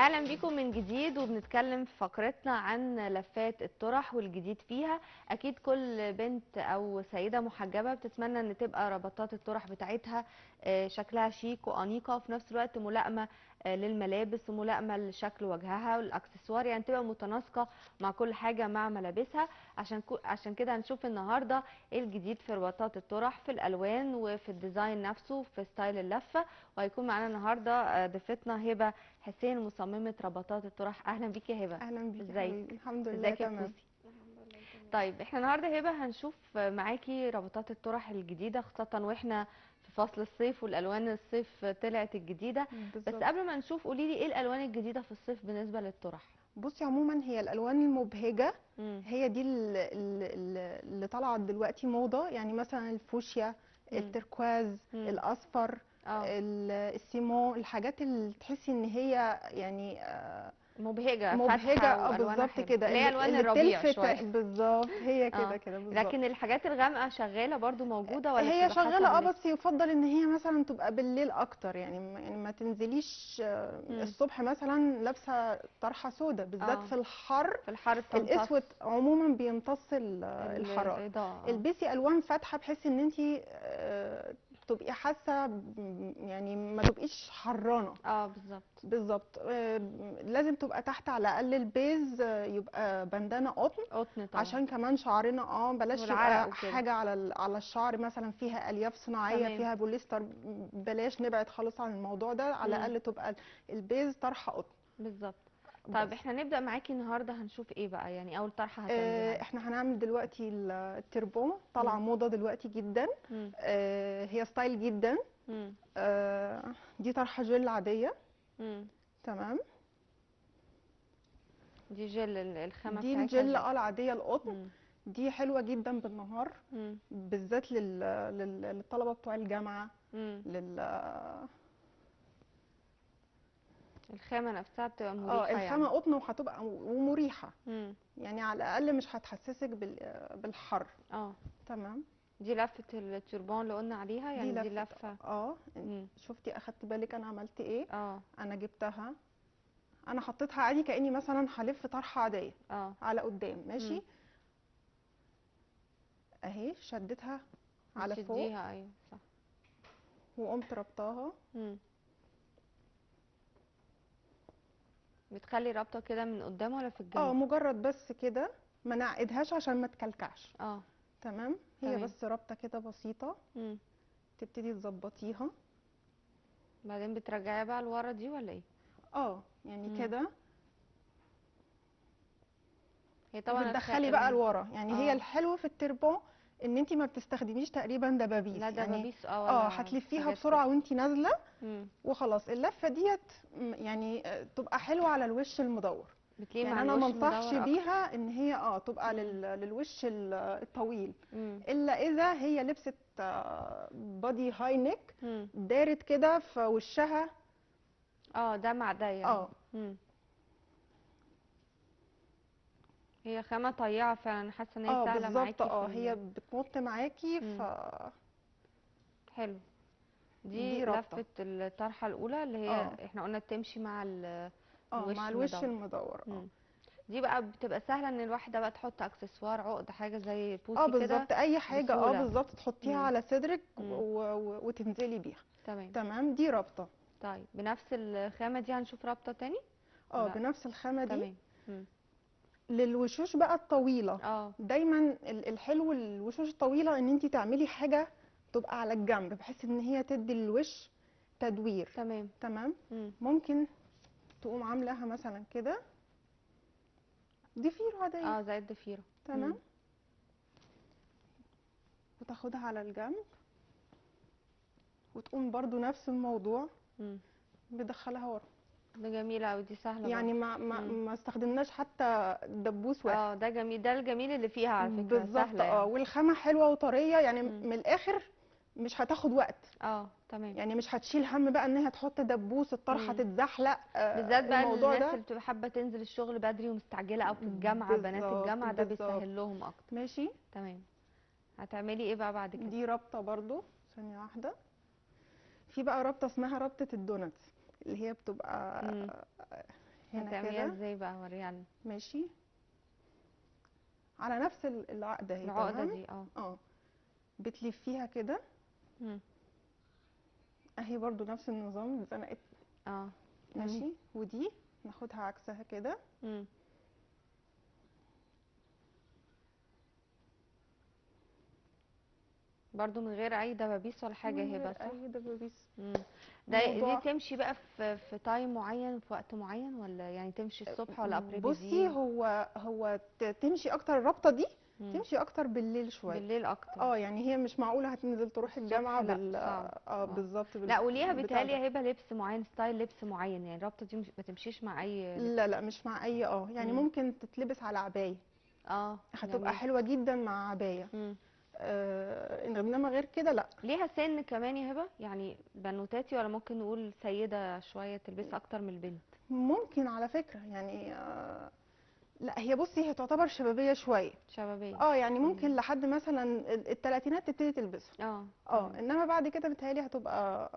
اهلا بيكم من جديد، وبنتكلم في فقرتنا عن لفات الطرح والجديد فيها. اكيد كل بنت او سيده محجبه بتتمنى ان تبقى ربطات الطرح بتاعتها شكلها شيك وانيقه، وفي نفس الوقت ملائمه للملابس وملائمه لشكل وجهها والاكسسوار، يعني تبقى متناسقه مع كل حاجه مع ملابسها. عشان كده هنشوف النهارده ايه الجديد في ربطات الطرح، في الالوان وفي الديزاين نفسه في ستايل اللفه. وهيكون معانا النهارده ضيفتنا هبه حسين، مصممة ربطات الطرح. اهلا بيك يا هبة. اهلا بيك يا ازيك؟ حبيبي. الحمد لله ازيك يا تمام. بوسي؟ طيب احنا النهارده هبة هنشوف معاكي ربطات الطرح الجديدة، خاصة واحنا في فصل الصيف والالوان الصيف طلعت الجديدة. بس بالظبط. قبل ما نشوف، قولي لي ايه الالوان الجديدة في الصيف بالنسبة للطرح؟ بصي، عموما هي الالوان المبهجه امم. هي دي اللي طالعه دلوقتي موضه، يعني مثلا الفوشيا، امم. التركواز، امم. الاصفر، اه. السيمون، الحاجات اللي تحسي ان هي يعني مبهجة مبهجه. فاتحة والوانها بالظبط حلو، كده، اللي هي الوان اللي الربيع تلفت شوية. بالظبط. هي كده اه. كده بالظبط. لكن الحاجات الغامقة شغالة برضو موجودة ولا هي بتبقى شغاله، حسب اللبس؟ بس يفضل ان هي مثلا تبقى بالليل اكتر، يعني ما تنزليش امم. الصبح مثلا لابسه طرحه سودا، بالذات اه. في الحر. في الحر بتمتص الاسود عموما بيمتص الحراره. الاضاءة. اه. البسي الوان فاتحه بحيث ان انت تبقي حاسه يعني ما تبقيش حرانه. اه بالظبط. بالظبط. لازم تبقى تحت على الاقل البيز يبقى بندانه قطن، قطن طبعا. عشان كمان شعرنا بلاش والعرق يبقى وكده. حاجه على الشعر مثلا فيها الياف صناعيه، تمام. فيها بوليستر. بلاش نبعد خالص عن الموضوع ده، على امم. الاقل تبقى البيز طرحه قطن. بالظبط. طيب بس احنا نبدأ معاكي النهارده، هنشوف ايه بقى؟ يعني اول طرحة هتعملي معانا. احنا هنعمل دلوقتي التربون، طالعه امم. موضه دلوقتي جدا. امم. هي ستايل جدا. امم. آه، دي طرحه جل عاديه. امم. تمام. دي جل، الخامة دي بتاعتها الجل جل. العاديه القطن. امم. دي حلوة جدا بالنهار، امم. بالذات للطلبة بتوع الجامعة. امم. لل الخامة نفسها بتبقى مريحة الخامة يعني. قطن، وهتبقى ومريحة، امم. يعني على الأقل مش هتحسسك بالحر. اه. تمام. دي لفة التربون اللي قلنا عليها، دي يعني دي لفة. لفة. امم. شفتي أخدت بالك أنا عملت إيه؟ اه. أنا جبتها، أنا حطيتها عادي كأني مثلا هلف طرحة عادية اه. على قدام، امم. ماشي. أهي شدتها على فوق، بتشديها، ايوه صح. وقمت ربطاها. امم. بتخلي رابطة كده من قدام ولا في الجنب؟ مجرد بس كده، ما نعقدهاش عشان ما تكلكعش. اه. تمام. هي تمام. بس رابطه كده بسيطه، امم. تبتدي تظبطيها. بعدين بترجعيها بقى لورا دي ولا ايه؟ يعني امم. كده. هي طبعا وبتدخلي بقى لورا، يعني هي اه. الحلو في التربون ان انت ما بتستخدميش تقريبا لا دبابيس، يعني دبابيس ولا هتلفيها حاجات كده. بسرعه وانت نازله امم. وخلاص. اللفه ديت يعني تبقى حلوه على الوش المدور. بتليق يعني مع انا ما الوش انصحش المدور اكتر. بيها ان هي تبقى امم. للوش الطويل، امم. الا اذا هي لبست بادي هاي نيك امم. دارت كده في وشها. اه ده مع ده يعني. اه امم. هي خامة طيعة فعلا، حاسة ان هي سهلة بالظبط. معاكي في هي بتمط معاكي. امم. حلو. دي دي رابطه. لفة الطرحة الأولى اللي هي اه احنا قلنا تمشي مع مع الوش الوش المدور. المدور. امم. دي بقى بتبقى سهلة ان الواحدة بقى تحط اكسسوار، عقد، حاجة زي بوسي كده بالظبط، اي حاجه بسهولة. بالظبط تحطيها امم. على صدرك امم. وتنزلي بيها. تمام. تمام. دي رابطه. طيب بنفس الخامة دي هنشوف رابطة تاني ولا؟ بنفس الخامه دي. تمام. امم. للوشوش بقى الطويله، اه. دايما الحلو الوشوش الطويله ان انت تعملي حاجه تبقى على الجنب، بحيث ان هي تدي للوش تدوير. تمام. تمام. امم. ممكن تقوم عاملاها مثلا كده، ضفيره عاديه. اه زي الضفيرة. تمام. امم. وتاخدها على الجنب، وتقوم برضو نفس الموضوع، امم. بدخلها ورا. ده جميلة اوي، دي سهلة يعني برضو. ما امم. ما استخدمناش حتى دبوس واحد. اه ده جميل، ده الجميل اللي فيها على فكرة، بالظبط. سهلة يعني. والخامه حلوه وطريه، يعني امم. من الاخر مش هتاخد وقت. اه تمام. يعني مش هتشيل هم بقى انها تحط دبوس، الطرحه امم. تتزحلق، بالذات بقى الموضوع الناس ده. اللي بتبقى حابة تنزل الشغل بدري ومستعجلة، او في الجامعة، بنات بالظبط الجامعة ده بالظبط. بيسهل لهم اكتر. ماشي. تمام. هتعملي ايه بقى بعد كده؟ دي رابطه برضو، ثانيه واحده. في بقى رابطه اسمها رابطه الدوناتس، اللي هي بتبقى امم. هنا هتعمليها كده. ازاي بقى؟ وريها. ماشي، على نفس العقده اهي. العقده تمام. دي اه، بتلفيها كده مم. اهي، برضو نفس النظام اتزنقت. اه تمام. ماشي، ودي ناخدها عكسها كده. مم. برضو من غير اي دبابيس ولا حاجه من يا هبه، غير صح؟ اي دبابيس. مم. دي الموضوع تمشي بقى في تايم معين، في وقت معين، ولا يعني تمشي الصبح ولا ابري بصي، بالليل؟ هو تمشي اكتر الرابطه دي، مم. تمشي اكتر بالليل شويه. بالليل اكتر. اه يعني هي مش معقوله هتنزل تروح الصبح الجامعه لا، صعب. اه بالظبط لا، وليها بتاع بيتهيألي ده. يا هبه لبس معين، ستايل لبس معين، يعني الرابطه دي ما تمشيش مع اي لا لبس. لا، مش مع اي يعني مم. ممكن تتلبس على عبايه، اه هتبقى جميل. حلوه جدا مع عبايه. مم. انما غير كده لا. ليها سن كمان يا هبه، يعني بنوتاتي، ولا ممكن نقول سيده شويه تلبسها اكتر من البنت؟ ممكن على فكره يعني لا، هي بصي هي تعتبر شبابيه شويه. شبابيه. اه يعني مم. ممكن لحد مثلا الثلاثينات تبتدي تلبسها. اه تمام. انما بعد كده بتهيألي هتبقى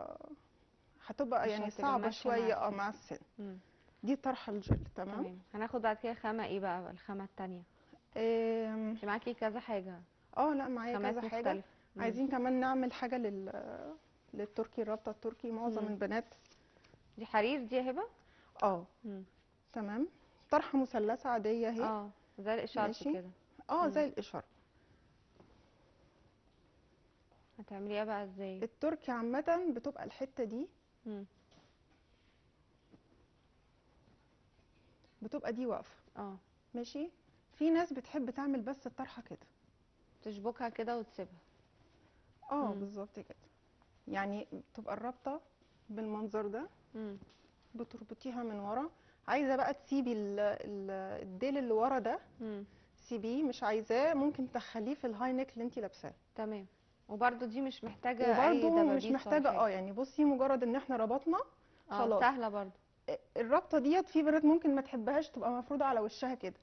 مش يعني هتبقى صعبة ماشيه مع شوية السن. مع السن. مم. دي طرحة الجل. تمام. تمام. هناخد بعد كده خامه ايه بقى، الخامه التانية؟ آم، انت معاكي كذا حاجه، لا، معايا كذا خامات حاجة. مختلفه. مم. عايزين كمان نعمل حاجة للتركي، الرابطة التركي معظم مم. البنات. دي حرير دي يا هبه؟ اه مم. تمام. طرحة مثلثة عادية اهي. اه زي الاشارب ماشي. كده. زي مم. الإشارة. هتعمليها بقى ازاي؟ التركي عامة بتبقى الحتة دي، مم. بتبقى دي واقفة. اه ماشي. في ناس بتحب تعمل بس الطرحة كده. تشبكها كده وتسيبها. مم. بالظبط كده. يعني تبقى الرابطة بالمنظر ده، مم. بتربطيها من ورا. عايزه بقى تسيبي الديل اللي ورا ده، مم. سيبيه. مش عايزاه ممكن تدخليه في الهاي نيك اللي انت لابساه. تمام. وبرده دي مش محتاجة اي وبرده مش دبابيس ولا محتاجه. حاجة؟ يعني بصي، مجرد ان احنا ربطنا اه خلاص. سهلة برضو. الربطه ديت في بنات ممكن ما تحبهاش تبقى مفروضه على وشها كده،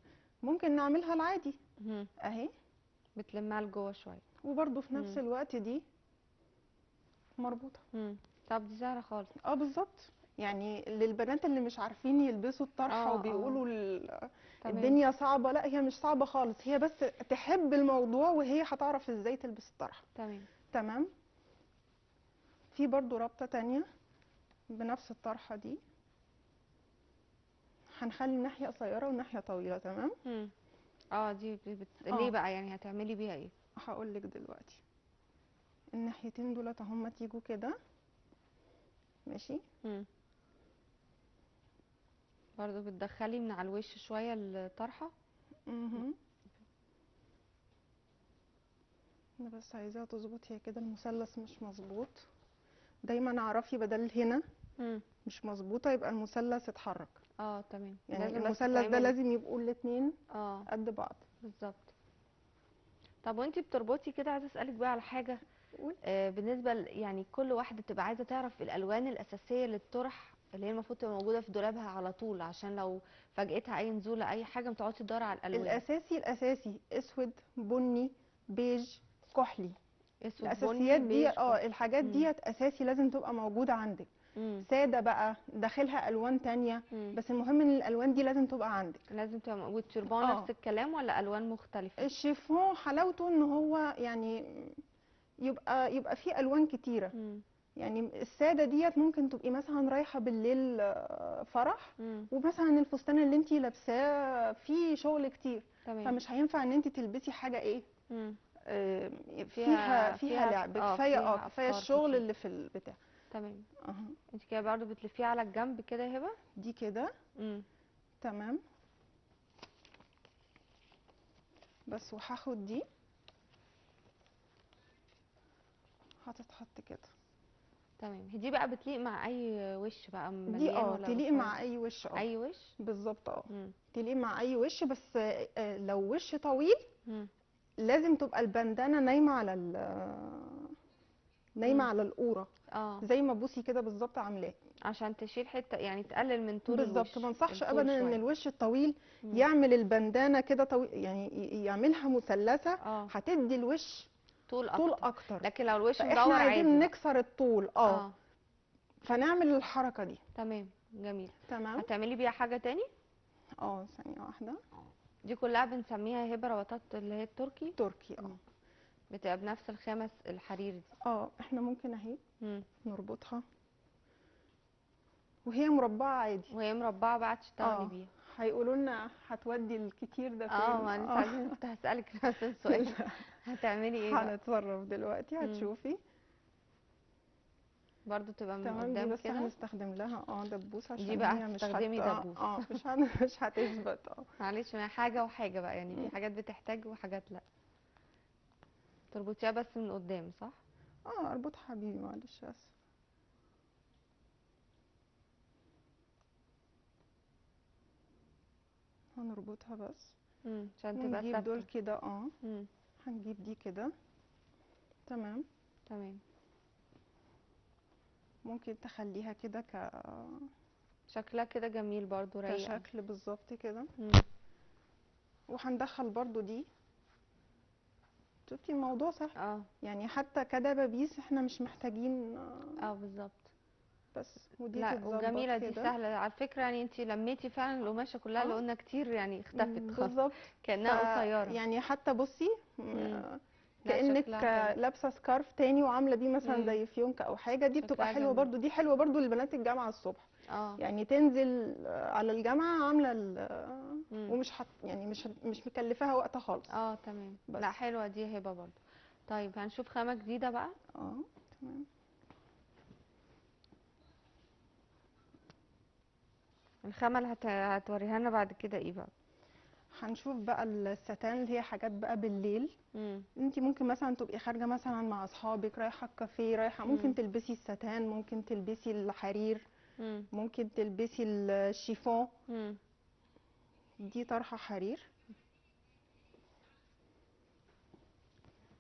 ممكن نعملها العادي مم. اهي. بتلمها لجوه شوية. وبرده في نفس مم. الوقت دي مربوطه. مم. طب دي سهلة خالص. بالظبط. يعني للبنات اللي مش عارفين يلبسوا الطرحه اه وبيقولوا تمام. الدنيا صعبة، لا هي مش صعبة خالص، هي بس تحب الموضوع وهي هتعرف ازاي تلبس الطرحة. تمام. تمام. في برضو رابطة تانية بنفس الطرحة دي، هنخلي الناحية قصيرة والناحية طويلة. تمام. مم. دي ليه اه بقى، يعني هتعملي بيها ايه؟ هقولك دلوقتي. الناحيتين دولت هما تيجوا كده. ماشي. مم. برضو بتدخلي من على الوش شوية الطرحة. انا بس عايزاها تظبط، هي كده المثلث مش مظبوط. دايما اعرفي بدل هنا مم. مش مظبوطة يبقى المثلث اتحرك. تمام، يعني لازم بس المثلث ده تتعمل. لازم يبقوا الاتنين اه قد بعض. بالظبط. طب وانتي بتربطي كده، عايزه اسالك بقى على حاجه. قول. بالنسبه يعني كل واحده بتبقى عايزه تعرف الالوان الاساسيه للطرح اللي هي المفروض تبقى موجوده في دولابها على طول، عشان لو فاجئتها اي نزوله اي حاجه ما تقعدش تدور على الالوان. الاساسي اسود، بني، بيج، كحلي. اسود بني الاساسيات دي بيج كحلي. الحاجات امم. ديت اساسي لازم تبقى موجوده عندك. امم. ساده بقى داخلها الوان تانية، امم. بس المهم ان الالوان دي لازم تبقى عندك. لازم تبقى والتربان اه نفس الكلام ولا الوان مختلفه؟ الشيفون حلاوته ان هو يعني يبقى فيه الوان كتيره. امم. يعني الساده ديت ممكن تبقي مثلا رايحه بالليل فرح، امم. ومثلا الفستان اللي انتي لابساه فيه شغل كتير، تمام. فمش هينفع ان انتي تلبسي حاجه ايه امم. فيها لعب. فيها كفايه افكار الشغل كتير. اللي في البتاع. تمام. اهو انت كده برضو بتلفيها على الجنب كده يا هبه؟ دي كده. امم. تمام. بس وهاخد دي هتتحط كده. تمام. هي دي بقى بتليق مع اي وش بقى، دي مليان ولا تليق رفيع؟ مع اي وش. اي وش. بالظبط. امم. تليق مع اي وش، بس لو وش طويل امم. لازم تبقى البندانه نايمه على نايمه امم. على القوره، اه زي ما بوسي كده بالظبط عاملاه. عشان تشيل حته، يعني تقلل من طول بالظبط. ما الوش، انصحش الطول ابدا ان شويه. الوش الطويل امم. يعمل البندانه كده طويل، يعني يعملها مثلثه، اه هتدي الوش طول طول اكتر. اكتر. لكن لو الوش فاحنا مدور عادي عايزين بقى. نكسر الطول اه فنعمل الحركه دي. تمام. جميل. تمام. هتعملي بيها حاجة تاني؟ ثانيه واحده. دي كلها بنسميها هبة ربطات اللي هي التركي. تركي. مم. بتبقى بنفس الخامة الحرير دي. احنا ممكن اهي مم. نربطها وهي مربعه عادي. وهي مربعة بقى تشتغلي بيها. هيقولوا لنا هتودي الكتير ده فين؟ ما لسه عايزين، كنت هسألك نفس السؤال. هتعملي ايه بقى؟ هنتصرف دلوقتي هتشوفي. برضو تبقى من تمام. دي قدام بس كده. هنستخدم لها دبوس دي عشان بقى هي مش هتستخدمي دبوس. مش هتثبت. معلش، ما هي حاجة وحاجة بقى، يعني في حاجات بتحتاج وحاجات لا. تربطيها بس من قدام، صح؟ اربطها حبيبي، معلش اسف. هنربطها بس عشان تبقى ونجيب دول ثابتة. كده. هنجيب دي كده. تمام. تمام. ممكن تخليها كده شكلها كده جميل برضو، رايقة. كشكل بالظبط كده. وهندخل برضو دي. شفتي الموضوع سهل. يعني حتى كدبابيس احنا مش محتاجين. بالظبط. بس ودي لا، تتظبط وجميلة دي، كده. سهلة على فكرة، يعني انتي لميتي فعلا القماشة كلها اللي قلنا كتير، يعني اختفت خالص. بالظبط. كأنها قصيرة. يعني حتى بصي لا، كأنك شكلها حلو. لابسه سكارف تاني وعامله بيه مثلا زي فيونكة او حاجه. دي بتبقى شكلها حلوه جميل. برضو. دي حلوه برضو لبنات الجامعه الصبح. يعني تنزل على الجامعه عامله ومش يعني مش مكلفاها وقتها خالص. تمام. بس. لا، حلوة دي هبة برضو. طيب هنشوف خامة جديدة بقى. تمام. الخامة اللي هتوريها لنا بعد كده ايه بقى؟ هنشوف بقى الستان اللي هي حاجات بقى بالليل. انت ممكن مثلا تبقي خارجه مثلا مع اصحابك، رايحه الكافيه، رايحه، ممكن تلبسي الستان، ممكن تلبسي الحرير، ممكن تلبسي الشيفون. دي طرحه حرير.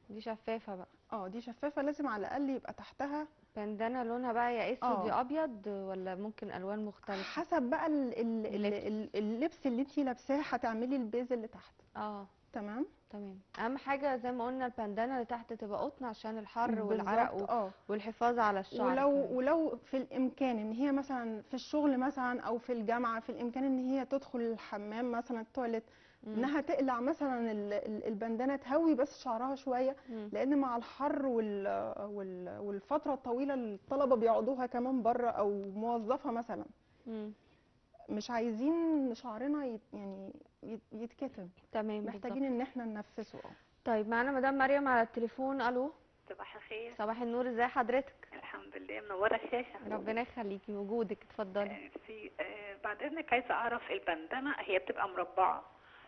دي شفافة بقى. دي شفافه، لازم على الاقل يبقى تحتها بندانة لونها بقى يا اسود يا ابيض، ولا ممكن الوان مختلفة؟ حسب بقى اللبس اللي انت لابساه هتعملي البيز اللي تحت. تمام. تمام. اهم حاجه زي ما قلنا البندانه اللي تحت تبقى قطن عشان الحر والعرق بالظبط. والحفاظ على الشعر كمان. ولو في الامكان ان هي مثلا في الشغل مثلا او في الجامعه، في الامكان ان هي تدخل الحمام مثلا التواليت، انها تقلع مثلا البندانه، تهوي بس شعرها شويه. لان مع الحر والفتره الطويله اللي الطلبه بيقعدوها كمان بره او موظفه مثلا، مش عايزين شعرنا يعني يتكتم. تمام. محتاجين ان احنا ننفسه. طيب، معانا مدام مريم على التليفون. الو. صباح الخير. صباح النور، ازي حضرتك؟ الحمد لله، منوره الشاشه. ربنا يخليكي، وجودك، اتفضلي. بعد اذنك عايزه اعرف البندانه هي بتبقى مربعه.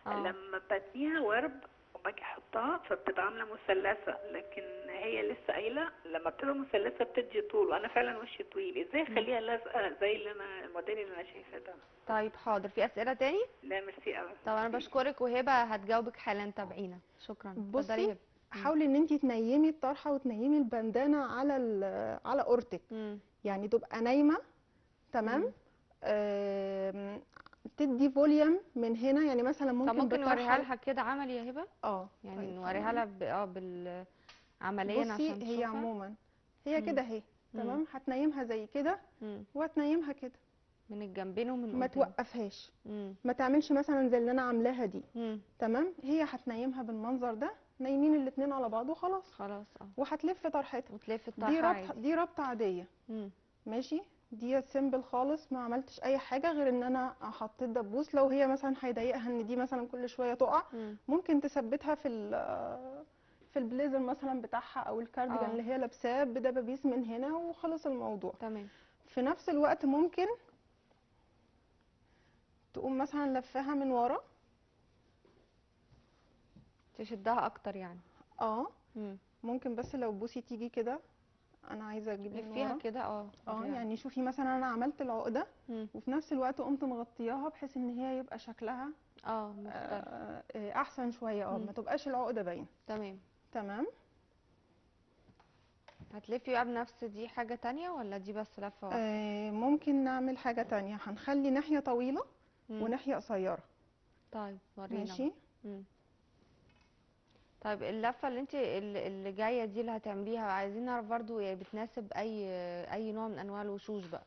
لما بتنيها ورب وباجي احطها فبتبقى عامله مثلثه، لكن هي لسه قايله لما بتبقى مثلثه بتدي طول، وانا فعلا وشي طويل، ازاي اخليها لازقه زي الموديل اللي انا شايفاه ده؟ طيب حاضر. في اسئله تاني؟ لا ميرسي قوي. طب انا بشكرك، وهبه هتجاوبك حالا، تابعينا. شكرا. اتفضلي هبه. حاولي ان انت تنيمي الطرحه وتنيمي البندانه على قورتك. يعني تبقى نايمه. تمام. تدي فوليوم من هنا، يعني مثلا ممكن نوريها لها كده عملي يا هبه. يعني طيب نوريها لها عمليا عشان تشوفها. هي عموما هي كده اهي. تمام. هتنيمها زي كده وهتنيمها كده من الجنبين ومن قدام. ما توقفهاش. ما تعملش مثلا زي اللي انا عاملاها دي. تمام. هي هتنيمها بالمنظر ده، نايمين الاثنين على بعض وخلاص. وهتلف طرحتها. وتلف الطرحه عادي. دي ربطه عاديه. ماشي. دي سيمبل خالص، ما عملتش اي حاجه غير ان انا حطيت دبوس. لو هي مثلا هيضايقها ان دي مثلا كل شويه تقع، ممكن تثبتها في البليزر مثلا بتاعها او الكارديجان اللي هي لابساه بدبابيس من هنا وخلص الموضوع. تمام. في نفس الوقت ممكن تقوم مثلا لفاها من ورا، تشدها اكتر يعني. ممكن بس لو بوسي تيجي كده، انا عايزه اجيب من لفيها ورا كده. يعني شوفي مثلا انا عملت العقده وفي نفس الوقت قمت مغطياها بحيث ان هي يبقى شكلها مختلف. احسن شويه. ما تبقاش العقده باينه. تمام. هتلفي بقى بنفس دي حاجه تانية ولا دي بس لفه واحده؟ ممكن نعمل حاجه تانية. هنخلي ناحيه طويله وناحيه قصيره. طيب ورينا. ماشي. طيب اللفه اللي جايه دي اللي هتعمليها، عايزين نعرف برضو يعني بتناسب اي نوع من انواع الوشوش بقى.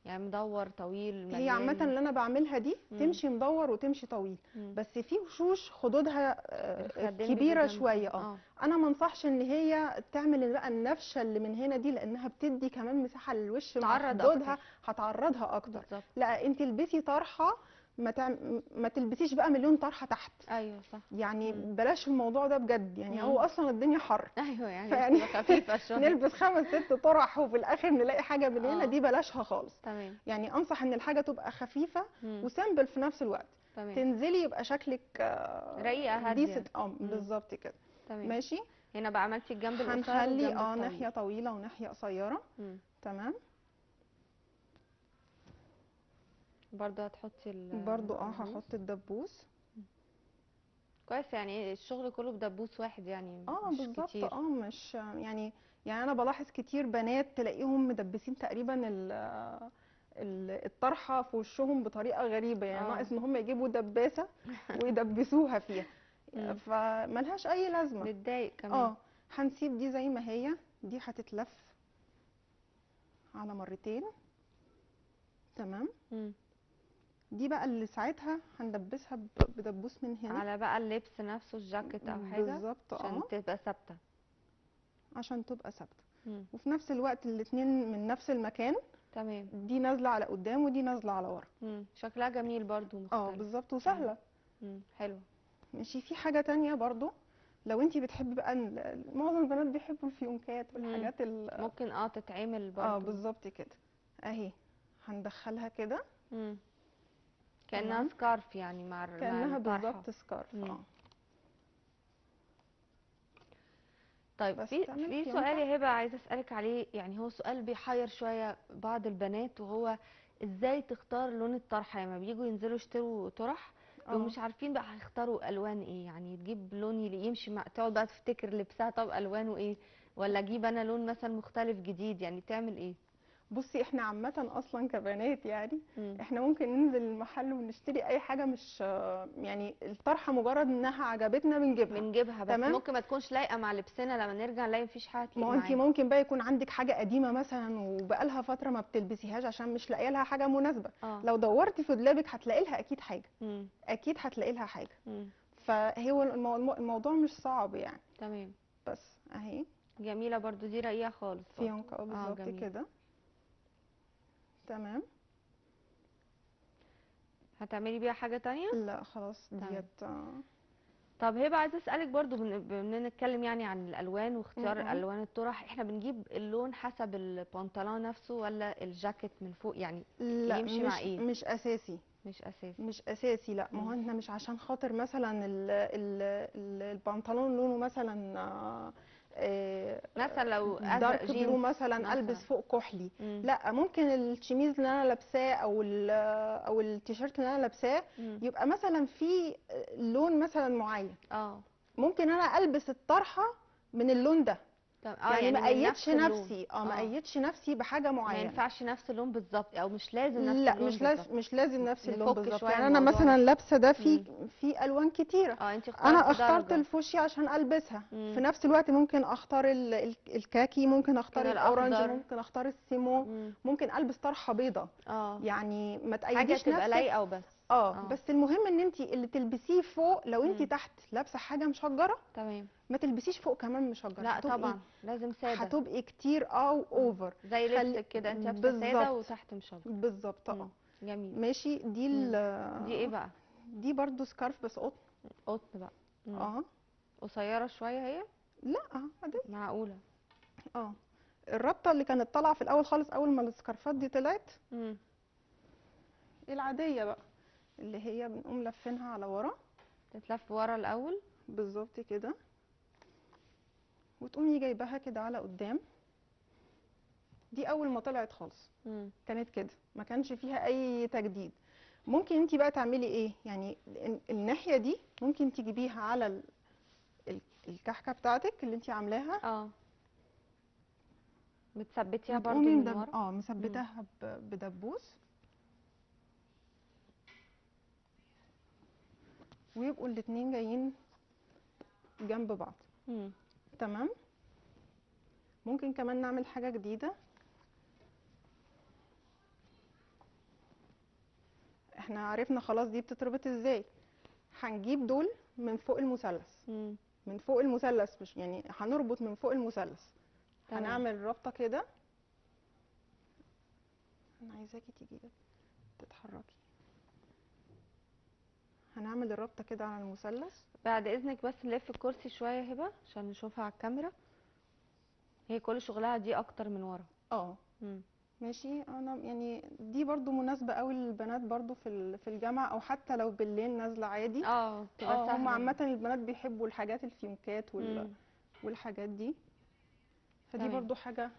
يعني مدور طويل هي عامه مليان. اللي انا بعملها دي تمشي مدور وتمشي طويل، بس في وشوش خدودها الخدين كبيره بيجوا جنب شويه. بعض. انا ما انصحش ان هي تعمل بقى النفشه اللي من هنا دي، لانها بتدي كمان مساحه للوش مع تعرض خدودها، أكتر. هتعرضها اكتر. بالظبط. لا انت البسي طرحه، ما تلبسيش بقى مليون طرحه تحت. ايوه صح. يعني بلاش الموضوع ده بجد، يعني هو مم. اصلا الدنيا حر. ايوه يعني فيعني تبقى خفيفه شويه. نلبس 5 6 طرح وفي الاخر نلاقي حاجه من هنا، اه دي بلاشها خالص. تمام. يعني انصح ان الحاجه تبقى خفيفه مم. وسامبل في نفس الوقت. تمام. تنزلي يبقى شكلك رقيقه هاديه. ديسنت. بالظبط كده. تمام. ماشي. هنا بقى عملتي الجنب القصير هنخلي والجنب الطويل. ناحيه طويله وناحيه قصيره. مم. تمام. برضه هتحطي برضو الدبوس. هحط الدبوس. كويس، يعني الشغل كله بدبوس واحد يعني مش بالظبط. كتير. مش يعني انا بلاحظ كتير بنات تلاقيهم مدبسين تقريبا الطرحه في وشهم بطريقه غريبه، يعني ناقص ان هم يجيبوا دباسه ويدبسوها فيها، فملهاش اي لازمه. بتضايق كمان. هنسيب دي زي ما هي، دي هتتلف على مرتين. تمام. دي بقى اللي ساعتها هندبسها بدبوس من هنا على بقى اللبس نفسه، الجاكيت او حاجه، بالظبط. عشان تبقى ثابته. عشان تبقى ثابته، وفي نفس الوقت الاتنين من نفس المكان. تمام. دي نازله على قدام ودي نازله على ورا. شكلها جميل برضو، مختلف. بالظبط وسهله. حلو. ماشي. في حاجه تانية برضو، لو انتي بتحبي بقى معظم البنات بيحبوا الفيونكات والحاجات ممكن تتعمل برضو. بالظبط كده. اهي هندخلها كده كأنها سكارف يعني مع كأنها الطرحة. بالظبط سكارف. طيب في سؤال يا هبه عايزه اسالك عليه، يعني هو سؤال بيحير شويه بعض البنات، وهو ازاي تختار لون الطرحه لما بييجوا ينزلوا يشتروا طرح ومش عارفين بقى هيختاروا الوان ايه، يعني تجيب لون يمشي مع، تقعد بقى تفتكر لبسها طب الوانه ايه، ولا اجيب انا لون مثلا مختلف جديد، يعني تعمل ايه؟ بصي احنا عامة اصلا كبنات يعني احنا ممكن ننزل المحل ونشتري اي حاجة، مش يعني الطرحة مجرد انها عجبتنا بنجيبها بس تمام؟ ممكن ما تكونش لايقة مع لبسنا، لما نرجع نلاقي مفيش حاجة تليق ما هو معانا. انت ممكن بقى يكون عندك حاجة قديمة مثلا وبقالها فترة ما بتلبسيهاش عشان مش لاقيه لها حاجة مناسبة. لو دورتي في دولابك هتلاقي لها اكيد حاجة. اكيد هتلاقي لها حاجة. فهو الموضوع مش صعب يعني. تمام. بس اهي جميلة برضو، دي رقيقة خالص فيونكة بالظبط كده. تمام. هتعملي بيها حاجة تانية؟ لا خلاص ديت. طب هبه عايزه اسالك برضو، بما نتكلم يعني عن الالوان واختيار الالوان الطرح، احنا بنجيب اللون حسب البنطلون نفسه ولا الجاكيت من فوق، يعني لا يمشي مع ايه؟ مش اساسي. مش اساسي. لا ما هو احنا مش عشان خاطر مثلا البنطلون لونه مثلا مثلا لو دارك جينز بلو مثلا البس فوق كحلي. لا ممكن الشميز اللي انا لابساه او التيشيرت اللي انا لابساه يبقى مثلا في لون مثلا معين. ممكن انا البس الطرحه من اللون ده. يعني ما قيدش نفسي ما قيدش نفسي بحاجه معينه. ما ينفعش نفس اللون بالظبط، او مش لازم نفس لا اللون مش لازم نفس اللون بالظبط. يعني انا مثلا لابسه ده في الوان كتيره. انت انا اخترت الفوشيا عشان البسها. في نفس الوقت ممكن اختار الكاكي، ممكن اختار الاورنج، ممكن اختار السيمو. ممكن البس طرحه بيضه. يعني ما تقيديش نفسك، حاجه تبقى لايقه وبس. بس المهم ان انت اللي تلبسيه فوق، لو انت تحت لابسه حاجه مشجره تمام ما تلبسيش فوق كمان مشجره. لا طبعا لازم ساده. هتبقي كتير اوفر زي لبسك كده، انت لابسه ساده وتحت مشجر. بالظبط. جميل. ماشي. دي ايه بقى؟ دي برضو سكارف بس قطن. قطن بقى. قصيره شويه هي؟ لا عاديه معقوله. الربطه اللي كانت طالعه في الاول خالص اول ما السكارفات دي طلعت العاديه بقى، اللي هي بنقوم لفينها على ورا. تتلف ورا الاول بالظبط كده، وتقومي جايباها كده على قدام. دي اول ما طلعت خالص كانت كده، ما كانش فيها اي تجديد. ممكن انت بقى تعملي ايه؟ يعني الناحيه دي ممكن تجيبيها على الكحكه بتاعتك اللي انت عاملاها. بتثبتيها برضو من ورا. مثبتاها بدبوس، ويبقوا الاتنين جايين جنب بعض. تمام. ممكن كمان نعمل حاجه جديده. احنا عرفنا خلاص دي بتتربط ازاي. هنجيب دول من فوق المثلث، من فوق المثلث، مش يعني هنربط من فوق المثلث. تمام. هنعمل ربطه كده، انا عايزاكي تيجي تتحركي. هنعمل الربطه كده على المثلث. بعد اذنك بس نلف الكرسي شويه يا هبه عشان نشوفها على الكاميرا. هي كل شغلها دي اكتر من ورا. ماشي. انا يعني دي برضو مناسبه قوي للبنات برضو في الجامعه، او حتى لو بالليل نازله عادي. تبقى سهله. هم عامه البنات بيحبوا الحاجات الفيونكات والحاجات دي، فدي تمام. برضو حاجه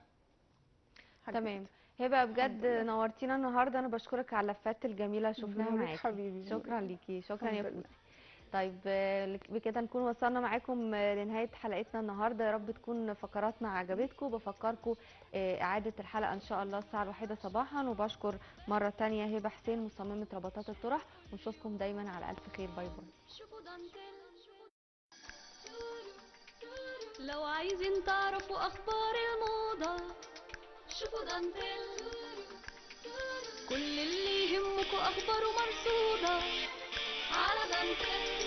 تمام. هبه بجد نورتينا النهارده، انا بشكرك على اللفات الجميله اللي شفناها معاكي. حبيبي، شكرا ليكي، شكرا يا فوزي. طيب بكده نكون وصلنا معاكم لنهايه حلقتنا النهارده. يا رب تكون فقراتنا عجبتكم. بفكركم اعاده الحلقه ان شاء الله الساعه 1 صباحا. وبشكر مره ثانيه هبه حسين مصممه ربطات الطرح، ونشوفكم دايما على الف خير. باي باي. لو عايزين تعرفوا اخبار الموضه شوفوا دانتيل. كل اللي يهمكوا اخباره مرصوده على دانتيل.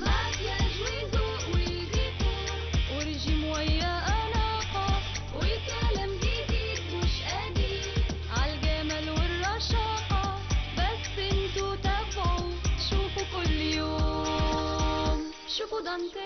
مكياج وذوق وديكور ورجيم ويا اناقه وكلام جديد مش قديم عالجمال والرشاقه. بس انتوا تابعوا شوفوا كل يوم شوفوا دانتيل.